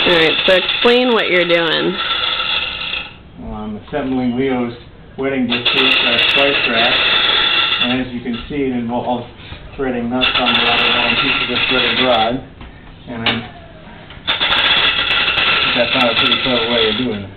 Alright, so explain what you're doing. Well, I'm assembling Leo's wedding gift spice rack, and as you can see, it involves threading nuts on the long pieces of threaded rod, and that's not a pretty clever way of doing it.